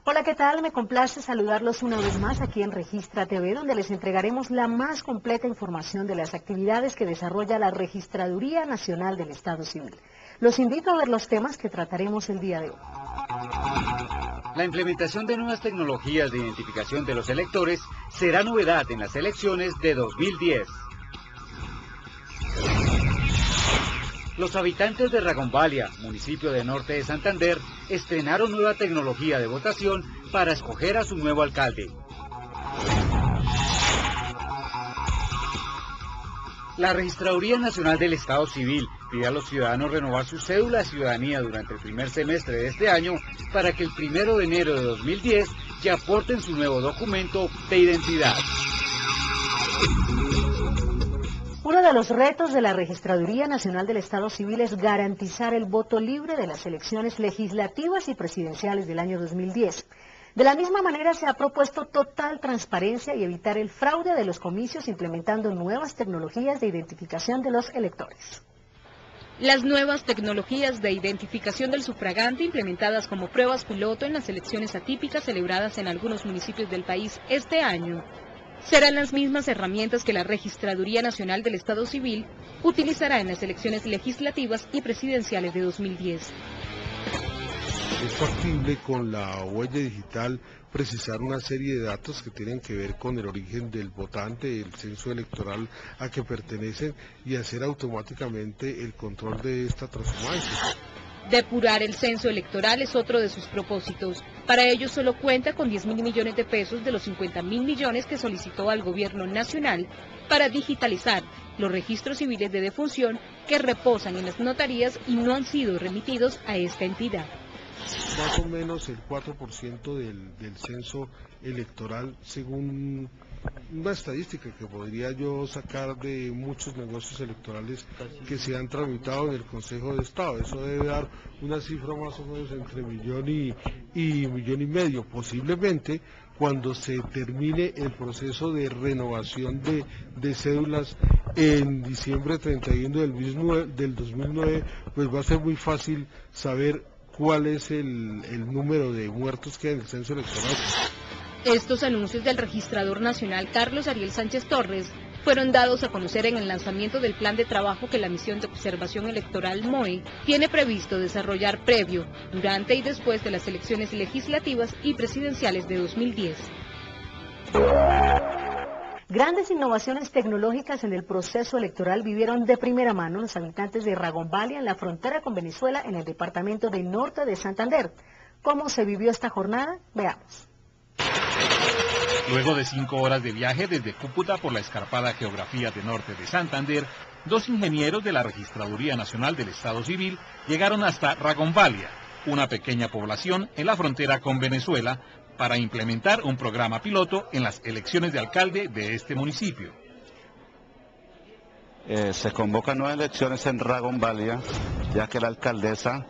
Hola, ¿qué tal? Me complace saludarlos una vez más aquí en Registra TV, donde les entregaremos la más completa información de las actividades que desarrolla la Registraduría Nacional del Estado Civil. Los invito a ver los temas que trataremos el día de hoy. La implementación de nuevas tecnologías de identificación de los electores será novedad en las elecciones de 2010. Los habitantes de Ragonvalia, municipio de Norte de Santander, estrenaron nueva tecnología de votación para escoger a su nuevo alcalde. La Registraduría Nacional del Estado Civil pide a los ciudadanos renovar su cédula de ciudadanía durante el primer semestre de este año para que el 1 de enero de 2010 ya aporten su nuevo documento de identidad. Uno de los retos de la Registraduría Nacional del Estado Civil es garantizar el voto libre de las elecciones legislativas y presidenciales del año 2010. De la misma manera se ha propuesto total transparencia y evitar el fraude de los comicios implementando nuevas tecnologías de identificación de los electores. Las nuevas tecnologías de identificación del sufragante implementadas como pruebas piloto en las elecciones atípicas celebradas en algunos municipios del país este año serán las mismas herramientas que la Registraduría Nacional del Estado Civil utilizará en las elecciones legislativas y presidenciales de 2010. Es factible con la huella digital precisar una serie de datos que tienen que ver con el origen del votante, el censo electoral a que pertenecen y hacer automáticamente el control de esta transhumancia. Depurar el censo electoral es otro de sus propósitos. Para ello solo cuenta con 10.000 millones de pesos de los 50.000 millones que solicitó al gobierno nacional para digitalizar los registros civiles de defunción que reposan en las notarías y no han sido remitidos a esta entidad. Más o menos el 4% del censo electoral, según una estadística que podría yo sacar de muchos negocios electorales que se han tramitado en el Consejo de Estado. Eso debe dar una cifra más o menos entre 1.5 millones. Posiblemente cuando se termine el proceso de renovación de cédulas en diciembre 31 del 2009, pues va a ser muy fácil saber cuál es el número de muertos que hay en el censo electoral. Estos anuncios del registrador nacional Carlos Ariel Sánchez Torres fueron dados a conocer en el lanzamiento del plan de trabajo que la Misión de Observación Electoral MOE tiene previsto desarrollar previo, durante y después de las elecciones legislativas y presidenciales de 2010. Grandes innovaciones tecnológicas en el proceso electoral vivieron de primera mano los habitantes de Ragonvalia en la frontera con Venezuela en el departamento de Norte de Santander. ¿Cómo se vivió esta jornada? Veamos. Luego de 5 horas de viaje desde Cúcuta por la escarpada geografía de Norte de Santander, 2 ingenieros de la Registraduría Nacional del Estado Civil llegaron hasta Ragonvalia, una pequeña población en la frontera con Venezuela, para implementar un programa piloto en las elecciones de alcalde de este municipio. Se convocan nuevas elecciones en Ragonvalia, ya que la alcaldesa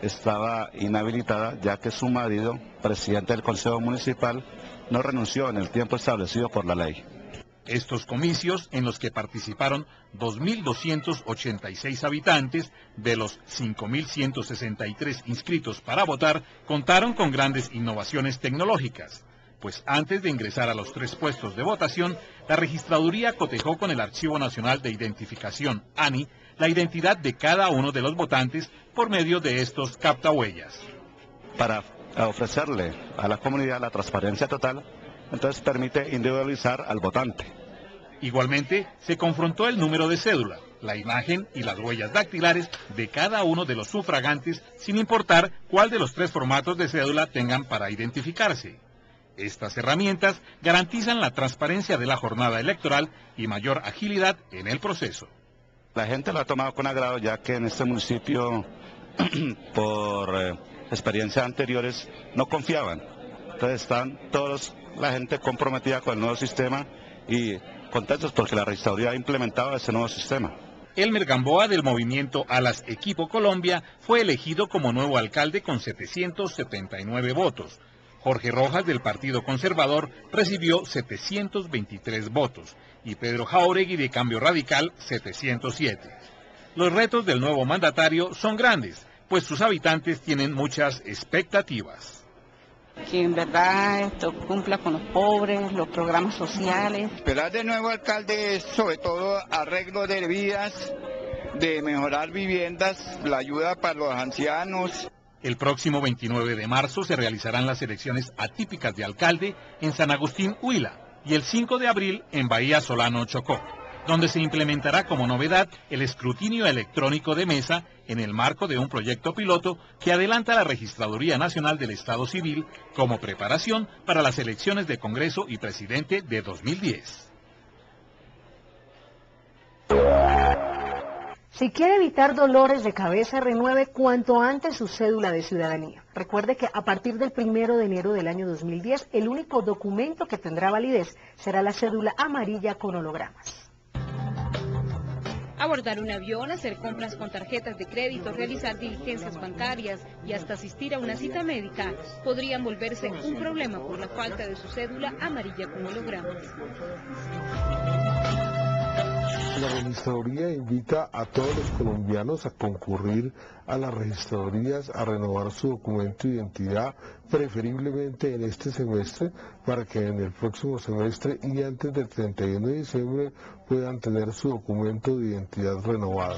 estaba inhabilitada, ya que su marido, presidente del Consejo Municipal, no renunció en el tiempo establecido por la ley. Estos comicios, en los que participaron 2.286 habitantes de los 5.163 inscritos para votar, contaron con grandes innovaciones tecnológicas, pues antes de ingresar a los 3 puestos de votación, la registraduría cotejó con el Archivo Nacional de Identificación, ANI, la identidad de cada uno de los votantes por medio de estos captahuellas. Para ofrecerle a la comunidad la transparencia total, entonces permite individualizar al votante. Igualmente, se confrontó el número de cédula, la imagen y las huellas dactilares de cada uno de los sufragantes, sin importar cuál de los 3 formatos de cédula tengan para identificarse. Estas herramientas garantizan la transparencia de la jornada electoral y mayor agilidad en el proceso. La gente lo ha tomado con agrado, ya que en este municipio, por experiencias anteriores, no confiaban Entonces están la gente comprometida con el nuevo sistema y contentos porque la registraduría ha implementado ese nuevo sistema. Elmer Gamboa, del movimiento Alas Equipo Colombia, fue elegido como nuevo alcalde con 779 votos. Jorge Rojas, del Partido Conservador, recibió 723 votos y Pedro Jáuregui, de Cambio Radical, 707. Los retos del nuevo mandatario son grandes, pues sus habitantes tienen muchas expectativas. Que en verdad esto cumpla con los pobres, los programas sociales. Esperar del nuevo alcalde es sobre todo arreglo de vías, de mejorar viviendas, la ayuda para los ancianos. El próximo 29 de marzo se realizarán las elecciones atípicas de alcalde en San Agustín, Huila, y el 5 de abril en Bahía Solano, Chocó, donde se implementará como novedad el escrutinio electrónico de mesa en el marco de un proyecto piloto que adelanta la Registraduría Nacional del Estado Civil como preparación para las elecciones de Congreso y Presidente de 2010. Si quiere evitar dolores de cabeza, renueve cuanto antes su cédula de ciudadanía. Recuerde que a partir del 1 de enero del año 2010, el único documento que tendrá validez será la cédula amarilla con hologramas. Abordar un avión, hacer compras con tarjetas de crédito, realizar diligencias bancarias y hasta asistir a una cita médica podrían volverse un problema por la falta de su cédula amarilla con hologramas. La registraduría invita a todos los colombianos a concurrir a las registradurías a renovar su documento de identidad, preferiblemente en este semestre, para que en el próximo semestre y antes del 31 de diciembre puedan tener su documento de identidad renovado.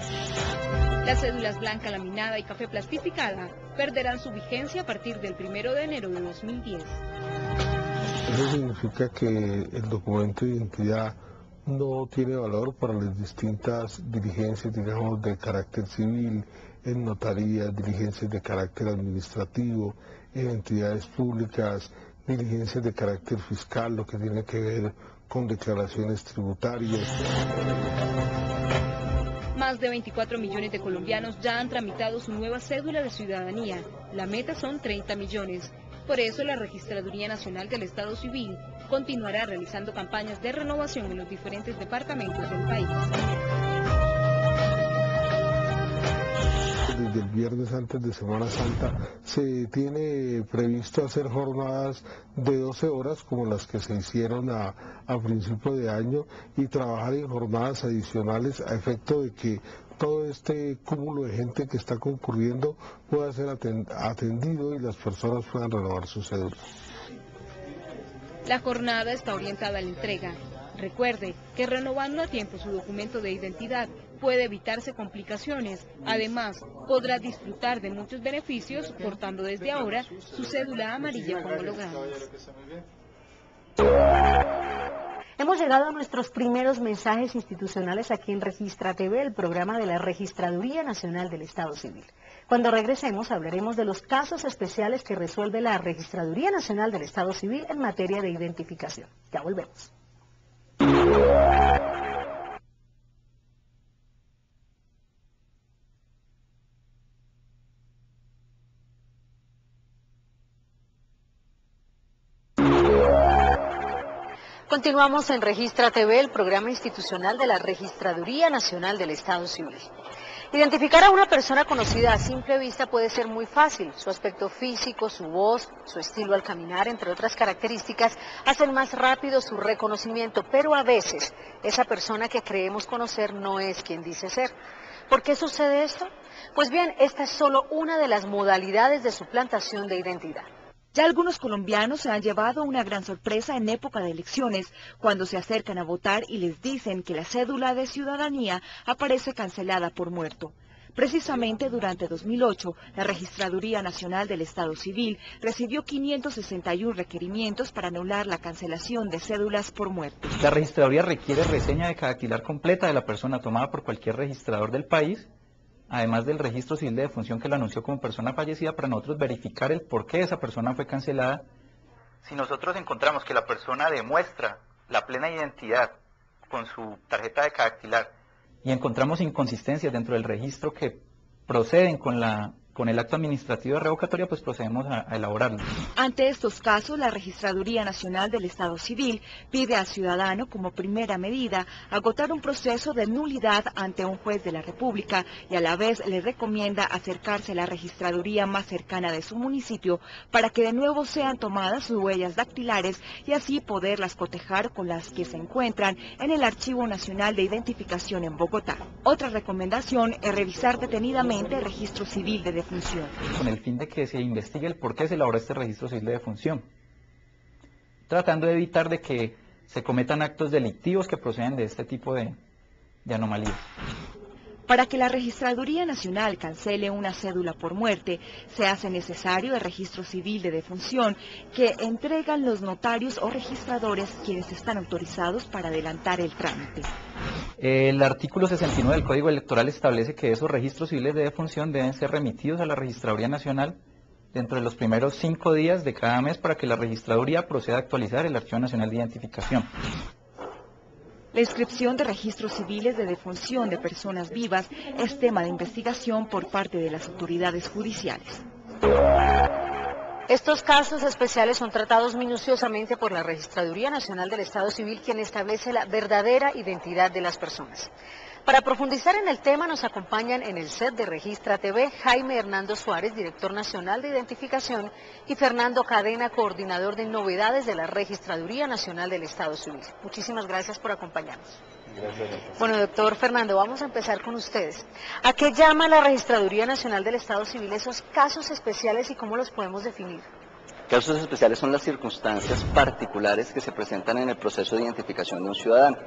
Las cédulas blanca laminada y café plastificada perderán su vigencia a partir del 1 de enero de 2010. Eso significa que el documento de identidad no tiene valor para las distintas diligencias, digamos, de carácter civil, en notarías, diligencias de carácter administrativo, en entidades públicas, diligencias de carácter fiscal, lo que tiene que ver con declaraciones tributarias. Más de 24 millones de colombianos ya han tramitado su nueva cédula de ciudadanía. La meta son 30 millones. Por eso la Registraduría Nacional del Estado Civil continuará realizando campañas de renovación en los diferentes departamentos del país. Desde el viernes antes de Semana Santa se tiene previsto hacer jornadas de 12 horas como las que se hicieron a principio de año y trabajar en jornadas adicionales a efecto de que todo este cúmulo de gente que está concurriendo pueda ser atendido y las personas puedan renovar sus cédulas. La jornada está orientada a la entrega. Recuerde que renovando a tiempo su documento de identidad puede evitarse complicaciones. Además, podrá disfrutar de muchos beneficios portando desde ahora su cédula amarilla con hologramas. Hemos llegado a nuestros primeros mensajes institucionales aquí en Registra TV, el programa de la Registraduría Nacional del Estado Civil. Cuando regresemos hablaremos de los casos especiales que resuelve la Registraduría Nacional del Estado Civil en materia de identificación. Ya volvemos. Continuamos en Registra TV, el programa institucional de la Registraduría Nacional del Estado Civil. Identificar a una persona conocida a simple vista puede ser muy fácil. Su aspecto físico, su voz, su estilo al caminar, entre otras características, hacen más rápido su reconocimiento, pero a veces esa persona que creemos conocer no es quien dice ser. ¿Por qué sucede esto? Pues bien, esta es solo una de las modalidades de suplantación de identidad. Ya algunos colombianos se han llevado una gran sorpresa en época de elecciones, cuando se acercan a votar y les dicen que la cédula de ciudadanía aparece cancelada por muerto. Precisamente durante 2008, la Registraduría Nacional del Estado Civil recibió 561 requerimientos para anular la cancelación de cédulas por muerto. La registraduría requiere reseña dactilar completa de la persona tomada por cualquier registrador del país, además del registro civil de defunción que lo anunció como persona fallecida, para nosotros verificar el por qué esa persona fue cancelada. Si nosotros encontramos que la persona demuestra la plena identidad con su tarjeta dactilar y encontramos inconsistencias dentro del registro que proceden con la con el acto administrativo de revocatoria pues procedemos a elaborarlo. Ante estos casos, la Registraduría Nacional del Estado Civil pide al ciudadano como primera medida agotar un proceso de nulidad ante un juez de la República y a la vez le recomienda acercarse a la registraduría más cercana de su municipio para que de nuevo sean tomadas sus huellas dactilares y así poderlas cotejar con las que se encuentran en el Archivo Nacional de Identificación en Bogotá. Otra recomendación es revisar detenidamente el registro civil de defunción. Con el fin de que se investigue el por qué se elaboró este registro civil de defunción, tratando de evitar de que se cometan actos delictivos que proceden de este tipo de anomalías. Para que la Registraduría Nacional cancele una cédula por muerte, se hace necesario el registro civil de defunción que entregan los notarios o registradores quienes están autorizados para adelantar el trámite. El artículo 69 del Código Electoral establece que esos registros civiles de defunción deben ser remitidos a la Registraduría Nacional dentro de los primeros 5 días de cada mes para que la Registraduría proceda a actualizar el Archivo Nacional de Identificación. La inscripción de registros civiles de defunción de personas vivas es tema de investigación por parte de las autoridades judiciales. Estos casos especiales son tratados minuciosamente por la Registraduría Nacional del Estado Civil, quien establece la verdadera identidad de las personas. Para profundizar en el tema nos acompañan en el set de Registra TV Jaime Hernando Suárez, director nacional de identificación, y Fernando Cadena, coordinador de novedades de la Registraduría Nacional del Estado Civil. Muchísimas gracias por acompañarnos. Gracias. Bueno, doctor Fernando, vamos a empezar con ustedes. ¿A qué llama la Registraduría Nacional del Estado Civil esos casos especiales y cómo los podemos definir? Casos especiales son las circunstancias particulares que se presentan en el proceso de identificación de un ciudadano.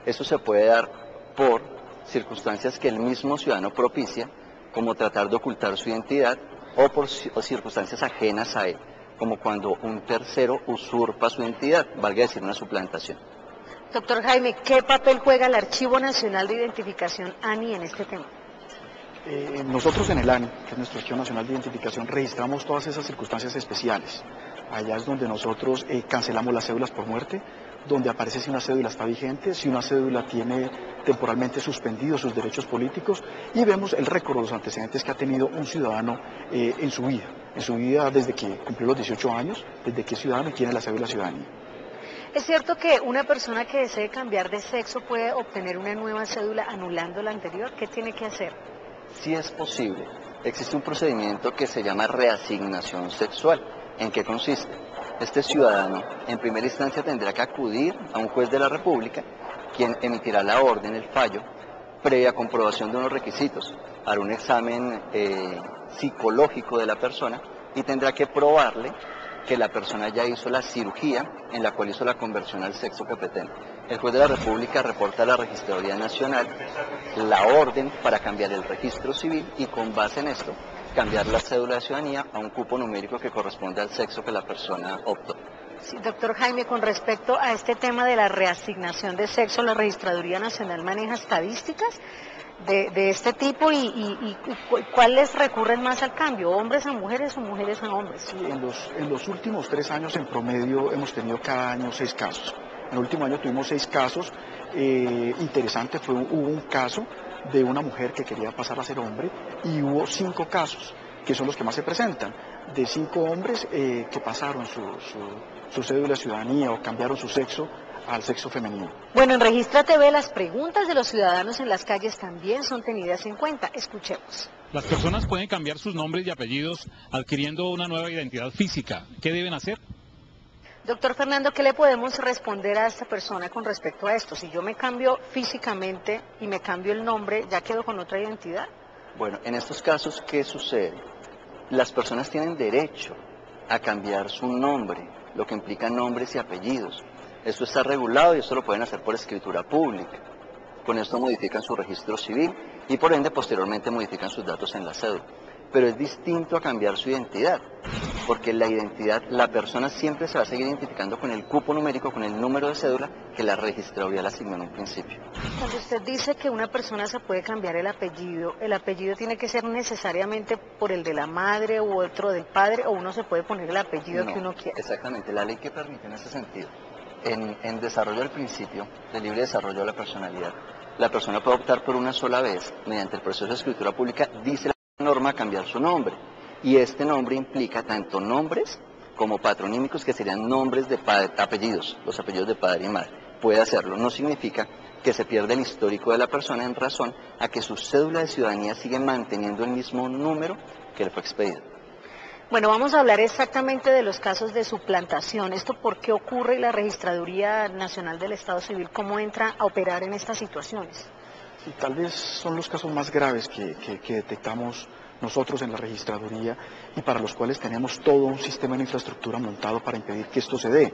Eso se puede dar por circunstancias que el mismo ciudadano propicia, como tratar de ocultar su identidad, o por circunstancias ajenas a él, como cuando un tercero usurpa su identidad, valga decir una suplantación. Doctor Jaime, ¿qué papel juega el Archivo Nacional de Identificación, ANI, en este tema? Nosotros en el ANI, que es nuestro Archivo Nacional de Identificación, registramos todas esas circunstancias especiales. Allá es donde nosotros cancelamos las cédulas por muerte, donde aparece si una cédula está vigente, si una cédula tiene temporalmente suspendidos sus derechos políticos, y vemos el récord de los antecedentes que ha tenido un ciudadano en su vida desde que cumplió los 18 años, desde que es ciudadano y tiene la cédula de ciudadanía. ¿Es cierto que una persona que desee cambiar de sexo puede obtener una nueva cédula anulando la anterior? ¿Qué tiene que hacer? Sí es posible. Existe un procedimiento que se llama reasignación sexual. ¿En qué consiste? Este ciudadano en primera instancia tendrá que acudir a un juez de la República, quien emitirá la orden, el fallo, previa comprobación de unos requisitos, hará un examen psicológico de la persona y tendrá que probarle que la persona ya hizo la cirugía en la cual hizo la conversión al sexo que pretende. El juez de la República reporta a la Registraduría Nacional la orden para cambiar el registro civil y con base en esto cambiar la cédula de ciudadanía a un cupo numérico que corresponde al sexo que la persona optó. Sí, doctor Jaime, con respecto a este tema de la reasignación de sexo, ¿la Registraduría Nacional maneja estadísticas de este tipo y cuáles recurren más al cambio? ¿Hombres a mujeres o mujeres a hombres? Sí, en los últimos 3 años en promedio hemos tenido cada año 6 casos. En el último año tuvimos 6 casos. Interesante hubo un caso de una mujer que quería pasar a ser hombre y hubo 5 casos, que son los que más se presentan, de 5 hombres que pasaron su cédula de ciudadanía o cambiaron su sexo al sexo femenino. Bueno, en Registra TV las preguntas de los ciudadanos en las calles también son tenidas en cuenta. Escuchemos. Las personas pueden cambiar sus nombres y apellidos adquiriendo una nueva identidad física. ¿Qué deben hacer? Doctor Fernando, ¿qué le podemos responder a esta persona con respecto a esto? Si yo me cambio físicamente y me cambio el nombre, ¿ya quedo con otra identidad? Bueno, en estos casos, ¿qué sucede? Las personas tienen derecho a cambiar su nombre, lo que implica nombres y apellidos. Esto está regulado y esto lo pueden hacer por escritura pública. Con esto modifican su registro civil y por ende posteriormente modifican sus datos en la cédula. Pero es distinto a cambiar su identidad, porque la identidad, la persona siempre se va a seguir identificando con el cupo numérico, con el número de cédula que la registraduría le asignó en un principio. Cuando usted dice que una persona se puede cambiar el apellido tiene que ser necesariamente por el de la madre u otro del padre, o uno se puede poner el apellido que uno quiera. Exactamente, la ley que permite en ese sentido, en desarrollo del principio de libre desarrollo de la personalidad, la persona puede optar por una sola vez, mediante el proceso de escritura pública, dice norma cambiar su nombre, y este nombre implica tanto nombres como patronímicos, que serían nombres de apellidos, los apellidos de padre y madre. Puede hacerlo, no significa que se pierda el histórico de la persona en razón a que su cédula de ciudadanía sigue manteniendo el mismo número que le fue expedido. Bueno, vamos a hablar exactamente de los casos de suplantación. ¿Esto por qué ocurre y la Registraduría Nacional del Estado Civil cómo entra a operar en estas situaciones? Sí, tal vez son los casos más graves que detectamos nosotros en la registraduría y para los cuales tenemos todo un sistema de infraestructura montado para impedir que esto se dé.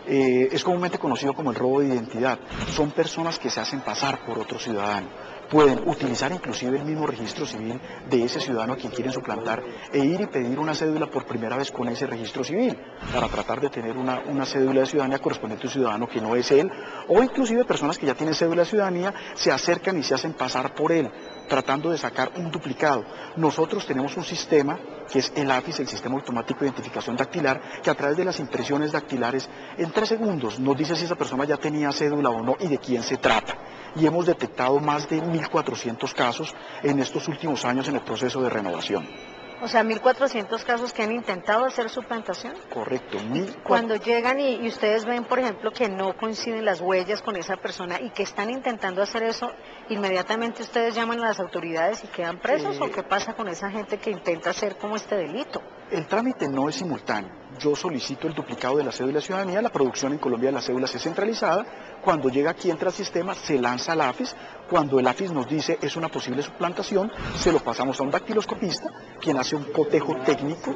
Es comúnmente conocido como el robo de identidad. Son personas que se hacen pasar por otro ciudadano. Pueden utilizar inclusive el mismo registro civil de ese ciudadano a quien quieren suplantar e ir y pedir una cédula por primera vez con ese registro civil para tratar de tener una cédula de ciudadanía correspondiente a un ciudadano que no es él, o inclusive personas que ya tienen cédula de ciudadanía se acercan y se hacen pasar por él, tratando de sacar un duplicado. Nosotros tenemos un sistema que es el AFIS, el Sistema Automático de Identificación Dactilar, que a través de las impresiones dactilares en 3 segundos nos dice si esa persona ya tenía cédula o no y de quién se trata. Y hemos detectado más de 1.400 casos en estos últimos años en el proceso de renovación. O sea, 1.400 casos que han intentado hacer suplantación. Correcto. Cuando llegan y ustedes ven, por ejemplo, que no coinciden las huellas con esa persona y que están intentando hacer eso, ¿inmediatamente ustedes llaman a las autoridades y quedan presos? ¿O qué pasa con esa gente que intenta hacer como este delito? El trámite no es simultáneo. Yo solicito el duplicado de la cédula de ciudadanía, la producción en Colombia de las cédulas es centralizada. Cuando llega aquí, entra al sistema, se lanza al AFIS. Cuando el AFIS nos dice es una posible suplantación, se lo pasamos a un dactiloscopista, quien hace un cotejo técnico,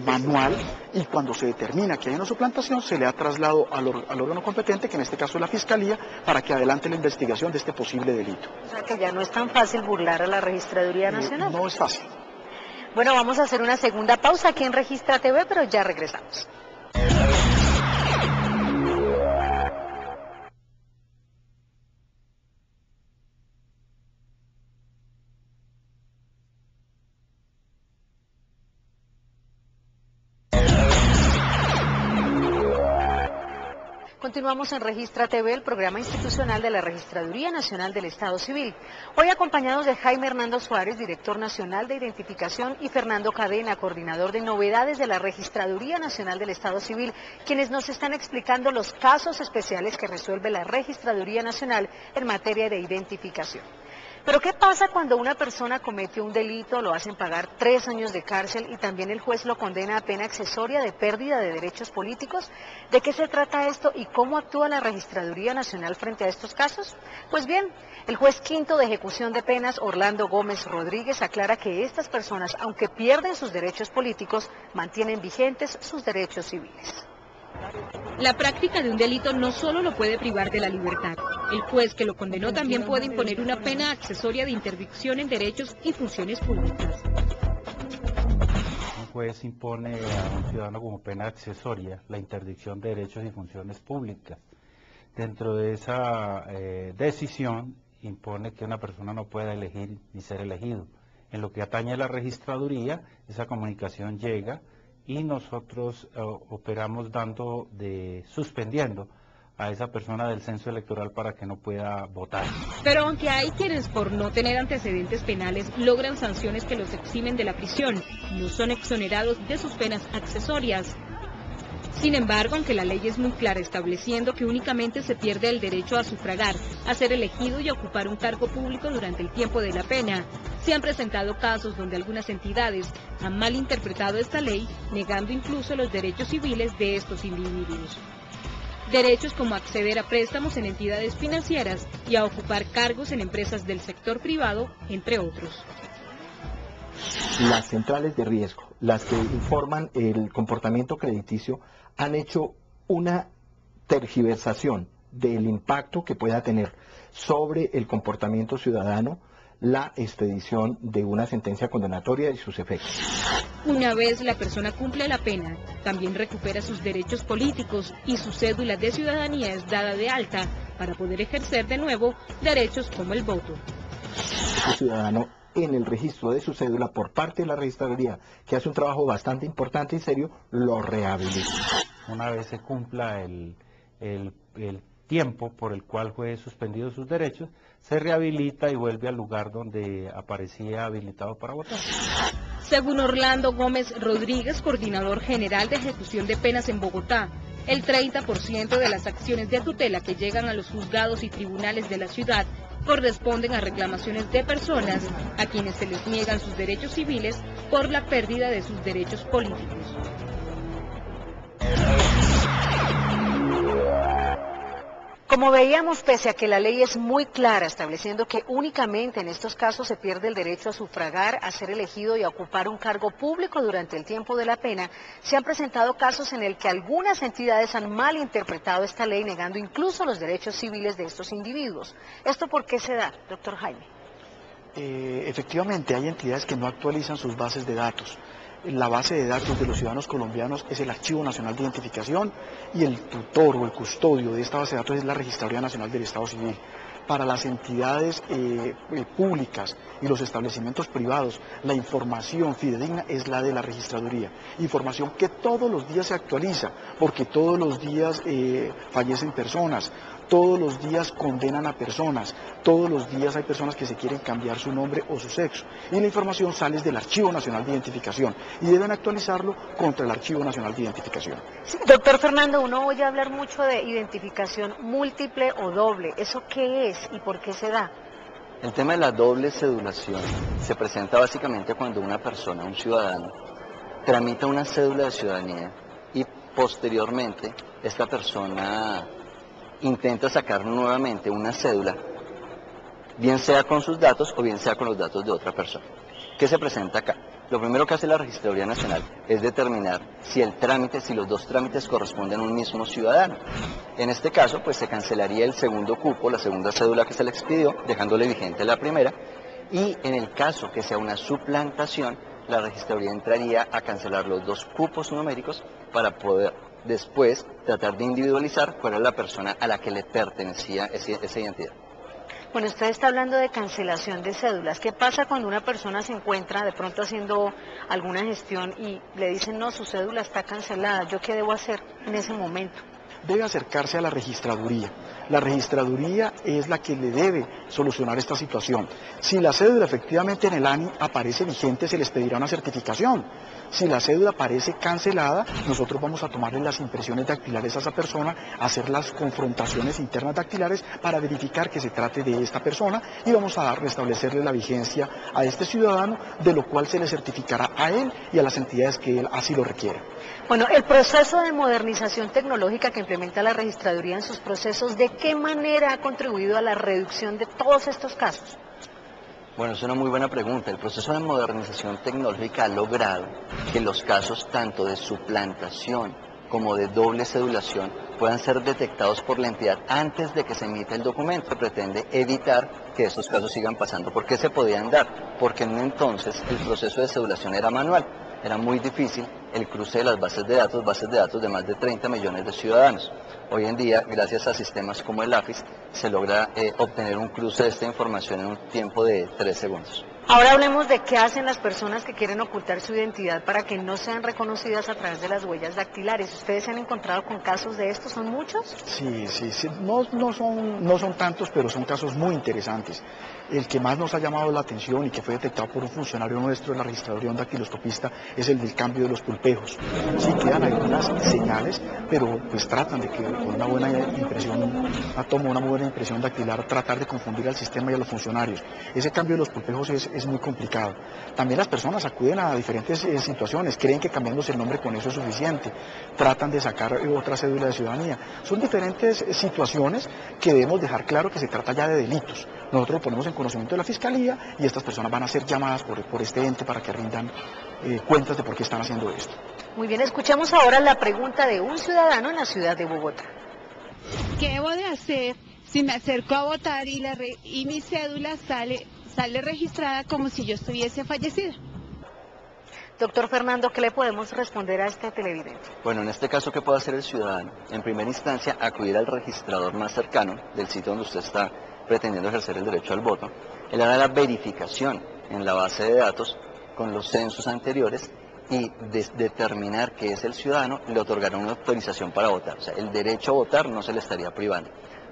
manual, y cuando se determina que hay una suplantación, se le ha trasladado al órgano competente, que en este caso es la Fiscalía, para que adelante la investigación de este posible delito. O sea que ya no es tan fácil burlar a la Registraduría Nacional. No es fácil. Bueno, vamos a hacer una segunda pausa aquí en Registra TV, pero ya regresamos. Continuamos en Registra TV, el programa institucional de la Registraduría Nacional del Estado Civil. Hoy acompañados de Jaime Hernando Suárez, director nacional de identificación, y Fernando Cadena, coordinador de novedades de la Registraduría Nacional del Estado Civil, quienes nos están explicando los casos especiales que resuelve la Registraduría Nacional en materia de identificación. Pero ¿qué pasa cuando una persona comete un delito, lo hacen pagar 3 años de cárcel y también el juez lo condena a pena accesoria de pérdida de derechos políticos? ¿De qué se trata esto y cómo actúa la Registraduría Nacional frente a estos casos? Pues bien, el juez quinto de ejecución de penas, Orlando Gómez Rodríguez, aclara que estas personas, aunque pierden sus derechos políticos, mantienen vigentes sus derechos civiles. La práctica de un delito no solo lo puede privar de la libertad. El juez que lo condenó también puede imponer una pena accesoria de interdicción en derechos y funciones públicas. Un juez impone a un ciudadano como pena accesoria la interdicción de derechos y funciones públicas. Dentro de esa decisión impone que una persona no pueda elegir ni ser elegido. En lo que atañe a la registraduría, esa comunicación llega y nosotros operamos suspendiendo a esa persona del censo electoral para que no pueda votar. Pero aunque hay quienes por no tener antecedentes penales logran sanciones que los eximen de la prisión, no son exonerados de sus penas accesorias. Sin embargo, aunque la ley es muy clara estableciendo que únicamente se pierde el derecho a sufragar, a ser elegido y a ocupar un cargo público durante el tiempo de la pena, se han presentado casos donde algunas entidades han malinterpretado esta ley, negando incluso los derechos civiles de estos individuos. Derechos como acceder a préstamos en entidades financieras y a ocupar cargos en empresas del sector privado, entre otros. Las centrales de riesgo, las que informan el comportamiento crediticio, han hecho una tergiversación del impacto que pueda tener sobre el comportamiento ciudadano la expedición de una sentencia condenatoria y sus efectos. Una vez la persona cumple la pena, también recupera sus derechos políticos y su cédula de ciudadanía es dada de alta para poder ejercer de nuevo derechos como el voto. El ciudadano en el registro de su cédula por parte de la registraduría, que hace un trabajo bastante importante y serio, lo rehabilita. Una vez se cumpla el tiempo por el cual fue suspendido sus derechos, se rehabilita y vuelve al lugar donde aparecía habilitado para votar. Según Orlando Gómez Rodríguez, coordinador general de ejecución de penas en Bogotá, el 30% de las acciones de tutela que llegan a los juzgados y tribunales de la ciudad corresponden a reclamaciones de personas a quienes se les niegan sus derechos civiles por la pérdida de sus derechos políticos. Como veíamos, pese a que la ley es muy clara, estableciendo que únicamente en estos casos se pierde el derecho a sufragar, a ser elegido y a ocupar un cargo público durante el tiempo de la pena, se han presentado casos en el que algunas entidades han malinterpretado esta ley, negando incluso los derechos civiles de estos individuos. ¿Esto por qué se da, doctor Jaime? Efectivamente, hay entidades que no actualizan sus bases de datos. La base de datos de los ciudadanos colombianos es el Archivo Nacional de Identificación y el tutor o el custodio de esta base de datos es la Registraduría Nacional del Estado Civil. Para las entidades públicas y los establecimientos privados, la información fidedigna es la de la registraduría. Información que todos los días se actualiza, porque todos los días fallecen personas, todos los días condenan a personas, todos los días hay personas que se quieren cambiar su nombre o su sexo. Y la información sale del Archivo Nacional de Identificación y deben actualizarlo contra el Archivo Nacional de Identificación. Sí, doctor Fernando, uno oye hablar mucho de identificación múltiple o doble. ¿Eso qué es y por qué se da? El tema de la doble cedulación se presenta básicamente cuando una persona, un ciudadano, tramita una cédula de ciudadanía y posteriormente esta persona intenta sacar nuevamente una cédula, bien sea con sus datos o bien sea con los datos de otra persona. ¿Qué se presenta acá? Lo primero que hace la Registraduría Nacional es determinar si los dos trámites corresponden a un mismo ciudadano. En este caso, pues se cancelaría el segundo cupo, la segunda cédula que se le expidió, dejándole vigente la primera, y en el caso que sea una suplantación, la Registraduría entraría a cancelar los dos cupos numéricos para poder después tratar de individualizar cuál era la persona a la que le pertenecía esa identidad. Bueno, usted está hablando de cancelación de cédulas. ¿Qué pasa cuando una persona se encuentra de pronto haciendo alguna gestión y le dicen, no, su cédula está cancelada? ¿Yo qué debo hacer en ese momento? Debe acercarse a la registraduría. La registraduría es la que le debe solucionar esta situación. Si la cédula efectivamente en el ANI aparece vigente, se les pedirá una certificación. Si la cédula aparece cancelada, nosotros vamos a tomarle las impresiones dactilares a esa persona, hacer las confrontaciones internas dactilares para verificar que se trate de esta persona y vamos a restablecerle la vigencia a este ciudadano, de lo cual se le certificará a él y a las entidades que él así lo requiera. Bueno, el proceso de modernización tecnológica que implementa la registraduría en sus procesos, ¿de qué manera ha contribuido a la reducción de todos estos casos? Bueno, es una muy buena pregunta. El proceso de modernización tecnológica ha logrado que los casos tanto de suplantación como de doble cedulación puedan ser detectados por la entidad antes de que se emita el documento. Pretende evitar que estos casos sigan pasando. ¿Por qué se podían dar? Porque en entonces el proceso de cedulación era manual. Era muy difícil el cruce de las bases de datos de más de 30 millones de ciudadanos. Hoy en día, gracias a sistemas como el AFIS, se logra obtener un cruce de esta información en un tiempo de 3 segundos. Ahora hablemos de qué hacen las personas que quieren ocultar su identidad para que no sean reconocidas a través de las huellas dactilares. ¿Ustedes se han encontrado con casos de estos? ¿Son muchos? Sí. No son tantos, pero son casos muy interesantes. El que más nos ha llamado la atención y que fue detectado por un funcionario nuestro de la registraduría, un dactiloscopista, es el del cambio de los pulpejos. Sí, quedan algunas señales, pero pues tratan de que con una buena impresión dactilar, tratar de confundir al sistema y a los funcionarios. Ese cambio de los pulpejos es muy complicado. También las personas acuden a diferentes situaciones, creen que cambiándose el nombre con eso es suficiente, tratan de sacar otra cédula de ciudadanía. Son diferentes situaciones que debemos dejar claro que se trata ya de delitos. Nosotros lo ponemos en conocimiento de la Fiscalía y estas personas van a ser llamadas por este ente para que rindan cuentas de por qué están haciendo esto. Muy bien, escuchemos ahora la pregunta de un ciudadano en la ciudad de Bogotá. ¿Qué debo de hacer si me acerco a votar y mi cédula sale registrada como si yo estuviese fallecida? Doctor Fernando, ¿qué le podemos responder a este televidente? Bueno, en este caso, ¿qué puede hacer el ciudadano? En primera instancia, acudir al registrador más cercano del sitio donde usted está pretendiendo ejercer el derecho al voto. Él hará la verificación en la base de datos con los censos anteriores y determinar que es el ciudadano, le otorgará una autorización para votar. O sea, el derecho a votar no se le estaría privando.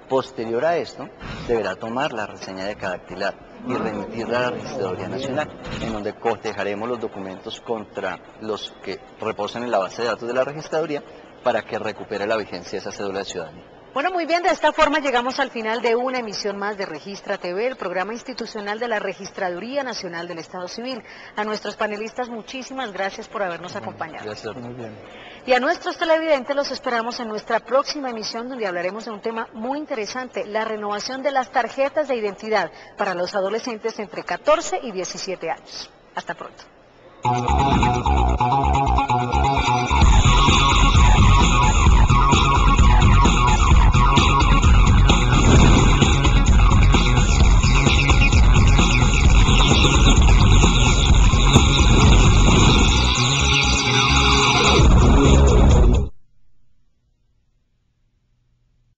Posterior a esto, deberá tomar la reseña de cada dactilar y remitirla a la Registraduría Nacional, en donde cotejaremos los documentos contra los que reposan en la base de datos de la Registraduría para que recupere la vigencia de esa cédula de ciudadanía. Bueno, muy bien, de esta forma llegamos al final de una emisión más de Registra TV, el programa institucional de la Registraduría Nacional del Estado Civil. A nuestros panelistas, muchísimas gracias por habernos acompañado. Gracias. Muy bien. Y a nuestros televidentes los esperamos en nuestra próxima emisión, donde hablaremos de un tema muy interesante, la renovación de las tarjetas de identidad para los adolescentes entre 14 y 17 años. Hasta pronto.